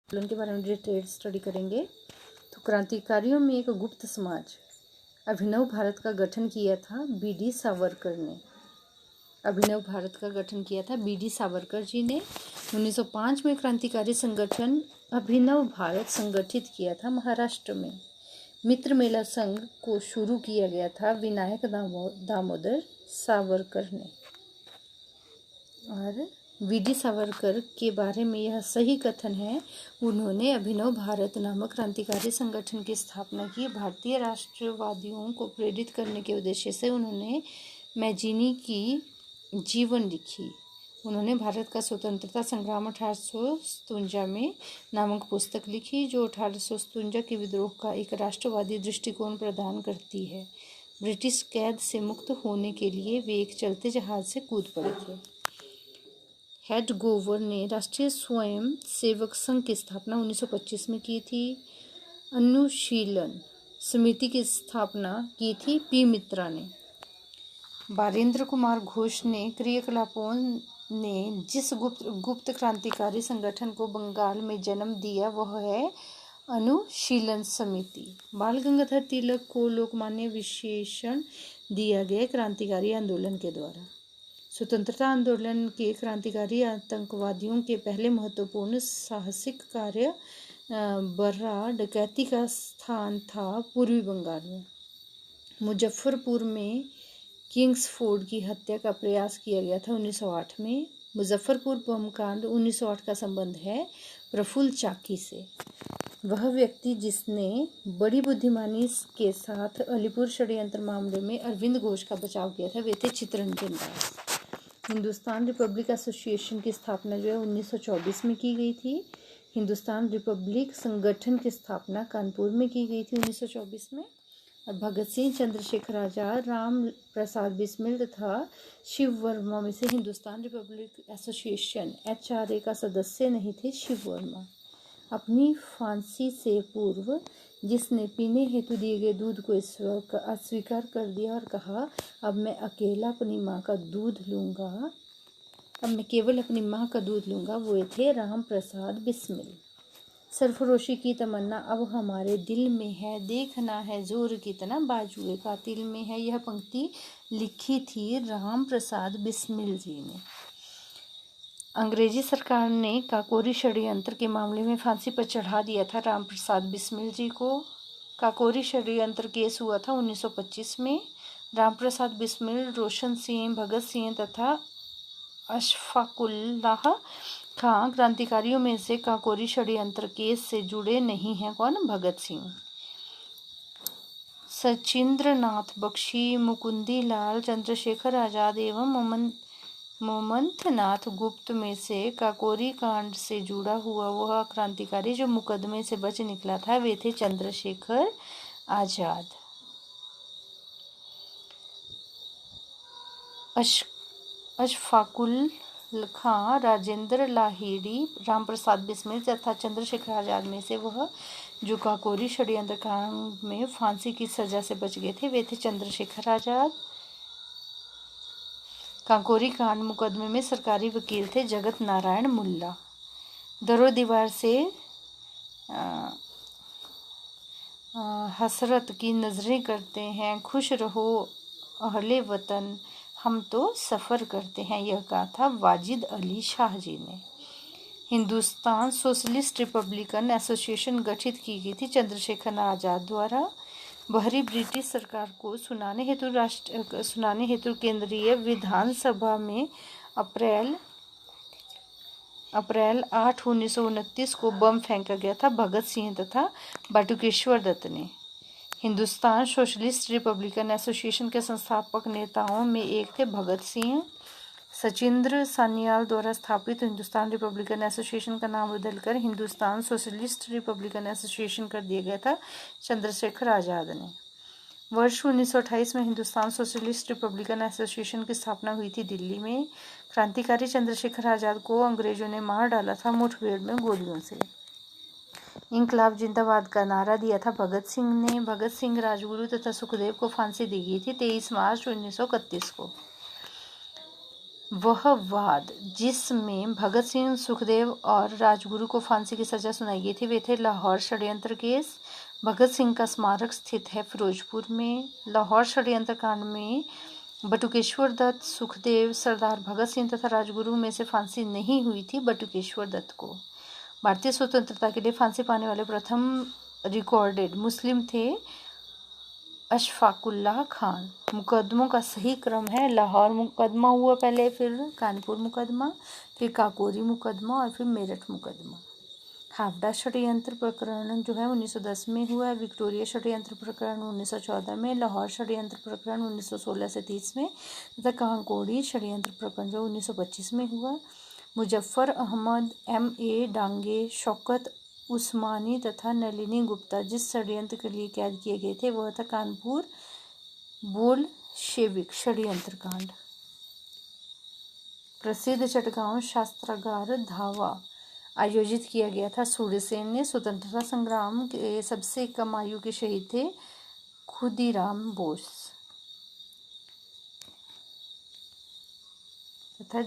आंदोलन के बारे में डिटेल स्टडी करेंगे। तो क्रांतिकारियों में एक गुप्त समाज अभिनव भारत का गठन किया था बी.डी. सावरकर ने। अभिनव भारत का गठन किया था बी.डी. सावरकर जी ने। 1905 में क्रांतिकारी संगठन अभिनव भारत संगठित किया था महाराष्ट्र में। मित्र मेला संघ को शुरू किया गया था विनायक दामोदर सावरकर ने। और वी.डी. सावरकर के बारे में यह सही कथन है, उन्होंने अभिनव भारत नामक क्रांतिकारी संगठन की स्थापना की। भारतीय राष्ट्रवादियों को प्रेरित करने के उद्देश्य से उन्होंने मैजिनी की जीवन लिखी। उन्होंने भारत का स्वतंत्रता संग्राम 1857 में नामक पुस्तक लिखी, जो 1857 के विद्रोह का एक राष्ट्रवादी दृष्टिकोण प्रदान करती है। ब्रिटिश कैद से मुक्त होने के लिए वे एक चलते जहाज से कूद पड़े थे। हेडगोवर ने राष्ट्रीय स्वयं सेवक संघ की स्थापना 1925 में की थी। अनुशीलन समिति की स्थापना की थी पी. मित्रा ने। बारेंद्र कुमार घोष ने क्रियाकलापों ने जिस गुप्त क्रांतिकारी संगठन को बंगाल में जन्म दिया वह है अनुशीलन समिति। बाल गंगाधर तिलक को लोकमान्य विशेषण दिया गया क्रांतिकारी आंदोलन के द्वारा। स्वतंत्रता आंदोलन के क्रांतिकारी आतंकवादियों के पहले महत्वपूर्ण साहसिक कार्य बर्रा डकैती का स्थान था पूर्वी बंगाल में। मुजफ्फरपुर में किंग्सफोर्ड की हत्या का प्रयास किया गया था 1908 में। मुजफ्फरपुर बम कांड 1908 का संबंध है प्रफुल्ल चाकी से। वह व्यक्ति जिसने बड़ी बुद्धिमानी के साथ अलीपुर षड्यंत्र मामले में अरविंद घोष का बचाव किया था, वे थे चित्तरंजन दास। हिंदुस्तान रिपब्लिक एसोसिएशन की स्थापना जो है 1924 में की गई थी। हिंदुस्तान रिपब्लिक संगठन की स्थापना कानपुर में की गई थी 1924 में। और भगत सिंह, चंद्रशेखर आजाद, राम प्रसाद बिस्मिल तथा शिव वर्मा में से हिंदुस्तान रिपब्लिक एसोसिएशन HRA का सदस्य नहीं थे शिव वर्मा। अपनी फांसी से पूर्व जिसने पीने हेतु दिए गए दूध को अस्वीकार कर दिया और कहा, अब मैं केवल अपनी माँ का दूध लूँगा, वो थे राम प्रसाद बिस्मिल। सरफरोशी की तमन्ना अब हमारे दिल में है, देखना है जोर कितना बाजुए कातिल में है। यह पंक्ति लिखी थी राम प्रसाद बिस्मिल जी ने। अंग्रेजी सरकार ने काकोरी षड्यंत्र के मामले में फांसी पर चढ़ा दिया था राम प्रसाद बिस्मिल जी को। काकोरी षड्यंत्र केस हुआ था 1925 में। राम प्रसाद बिस्मिल, रोशन सिंह, भगत सिंह तथा अशफाकुल्लाह खां क्रांतिकारियों में से काकोरी षड्यंत्र केस से जुड़े नहीं हैं। कौन? भगत सिंह। सचिंद्रनाथ बख्शी, मुकुंदी लाल, चंद्रशेखर आजाद एवं मोमंथनाथ गुप्त में से काकोरी कांड से जुड़ा हुआ वह क्रांतिकारी जो मुकदमे से बच निकला था, वे थे चंद्रशेखर आजाद। अशफाकुल खां, राजेंद्र लाहिड़ी, राम प्रसाद बिस्मिल तथा चंद्रशेखर आजाद में से वह जो काकोरी षड्यंत्र कांड में फांसी की सजा से बच गए थे, वे थे चंद्रशेखर आजाद। काकोरी कांड मुकदमे में सरकारी वकील थे जगत नारायण मुल्ला। दरो दीवार से हसरत की नजरें करते हैं, खुश रहो अहले वतन, हम तो सफ़र करते हैं, यह कहा था वाजिद अली शाह जी ने। हिंदुस्तान सोशलिस्ट रिपब्लिकन एसोसिएशन गठित की गई थी चंद्रशेखर आजाद द्वारा। बाहरी ब्रिटिश सरकार को सुनाने हेतु केंद्रीय विधानसभा में अप्रैल 8, 1929 को बम फेंका गया था भगत सिंह तथा बटुकेश्वर दत्त ने। हिंदुस्तान सोशलिस्ट रिपब्लिकन एसोसिएशन के संस्थापक नेताओं में एक थे भगत सिंह। सचिंद्र सान्याल द्वारा स्थापित हिंदुस्तान रिपब्लिकन एसोसिएशन का नाम बदलकर हिंदुस्तान सोशलिस्ट रिपब्लिकन एसोसिएशन कर दिया गया था चंद्रशेखर आजाद ने। वर्ष 1928 में हिंदुस्तान सोशलिस्ट रिपब्लिकन एसोसिएशन की स्थापना हुई थी दिल्ली में। क्रांतिकारी चंद्रशेखर आजाद को अंग्रेजों ने मार डाला था मुठभेड़ में गोलियों से। इंकलाब जिंदाबाद का नारा दिया था भगत सिंह ने। भगत सिंह, राजगुरु तथा सुखदेव को फांसी दी गई थी 23 मार्च 1931 को। वह वाद जिसमें भगत सिंह, सुखदेव और राजगुरु को फांसी की सजा सुनाई गई थी वे थे लाहौर षड्यंत्र केस। भगत सिंह का स्मारक स्थित है फिरोजपुर में। लाहौर षड्यंत्र कांड में बटुकेश्वर दत्त, सुखदेव, सरदार भगत सिंह तथा राजगुरु में से फांसी नहीं हुई थी बटुकेश्वर दत्त को। भारतीय स्वतंत्रता के लिए फांसी पाने वाले प्रथम रिकॉर्डेड मुस्लिम थे अशफाकुल्लाह खान। मुकदमों का सही क्रम है, लाहौर मुकदमा हुआ पहले, फिर कानपुर मुकदमा, फिर काकोरी मुकदमा और फिर मेरठ मुकदमा। हावड़ा षड्यंत्र प्रकरण जो है 1910 में हुआ, विक्टोरिया षड्यंत्र प्रकरण 1914 में, लाहौर षड्यंत्र प्रकरण 1916 से 30 में तथा काकोरी षड्यंत्र प्रकरण जो 1925 में हुआ। मुजफ्फर अहमद, M.A. डांगे, शौकत उस्मानी तथा नलिनी गुप्ता जिस षड्यंत्र के लिए कैद किए गए थे वह था कानपुर बोल्शेविक षड्यंत्र कांड। प्रसिद्ध चटगांव शस्त्रागार धावा आयोजित किया गया था सूर्यसेन ने। स्वतंत्रता संग्राम के सबसे कम आयु के शहीद थे खुदीराम बोस तथा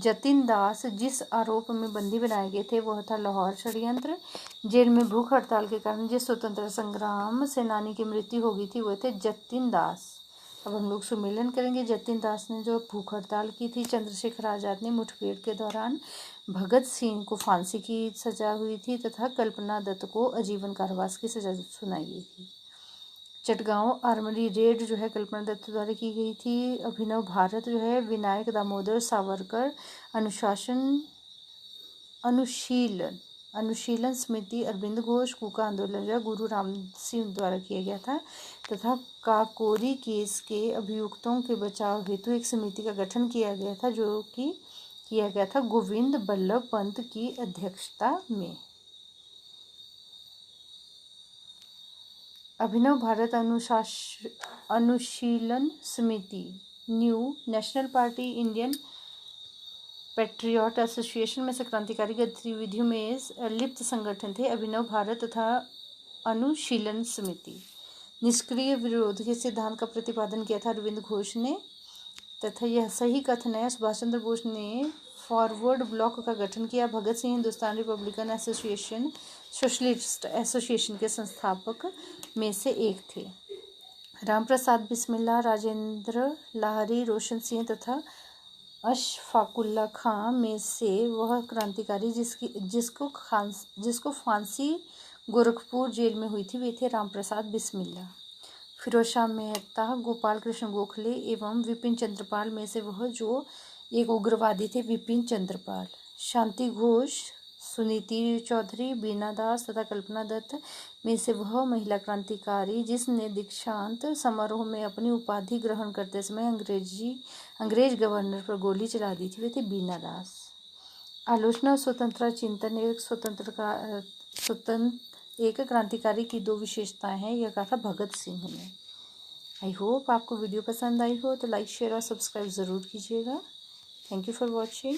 जतिन दास जिस आरोप में बंदी बनाए गए थे वह था लाहौर षड्यंत्र। जेल में भूख हड़ताल के कारण जिस स्वतंत्रता संग्राम सेनानी की मृत्यु हो गई थी वह थे जतिन दास। अब हम लोग सुमेलन करेंगे। जतिन दास ने जो भूख हड़ताल की थी। चंद्रशेखर आज़ाद ने मुठभेड़ के दौरान भगत सिंह को फांसी की सजा हुई थी तथा कल्पना दत्त को आजीवन कारावास की सजा सुनाई गई थी। चटगांव आर्मरी रेड जो है कल्पना दत्त द्वारा की गई थी। अभिनव भारत जो है विनायक दामोदर सावरकर अनुशीलन समिति अरविंद घोष कूका आंदोलन जो गुरु राम सिंह द्वारा किया गया था तथा काकोरी केस के अभियुक्तों के बचाव हेतु एक समिति का गठन किया गया था जो कि किया गया था गोविंद बल्लभ पंत की अध्यक्षता में। अभिनव भारत अनुशीलन समिति new national party Indian patriot association में से क्रांतिकारी गतिविधियों में लिप्त संगठन थे अभिनव भारत तथा अनुशीलन समिति। निष्क्रिय विरोध के सिद्धांत का प्रतिपादन किया था अरविंद घोष ने तथा यह सही कथन है। सुभाष चंद्र बोस ने फॉरवर्ड ब्लॉक का गठन किया। Bhagat Singh Hindustan republican association socialist association के संस्थापक में से एक थे। रामप्रसाद बिस्मिल्ला, राजेंद्र लाहिरी, रोशन सिंह तथा अशफाकुल्ला खां में से वह क्रांतिकारी जिसको फांसी गोरखपुर जेल में हुई थी वे थे रामप्रसाद बिस्मिल्ला। फिरोज शाह मेहता, गोपाल कृष्ण गोखले एवं विपिन चंद्रपाल में से वह जो एक उग्रवादी थे विपिन चंद्रपाल। शांति घोष, सुनीति चौधरी, बीना दास तथा कल्पना दत्त में से वह महिला क्रांतिकारी जिसने दीक्षांत समारोह में अपनी उपाधि ग्रहण करते समय अंग्रेज गवर्नर पर गोली चला दी थी वे थे बीना दास। आलोचना स्वतंत्रता चिंतन एक क्रांतिकारी की दो विशेषताएं हैं यह कहा था भगत सिंह ने। आई होप आपको वीडियो पसंद आई हो तो लाइक शेयर और सब्सक्राइब ज़रूर कीजिएगा। Thank you for watching.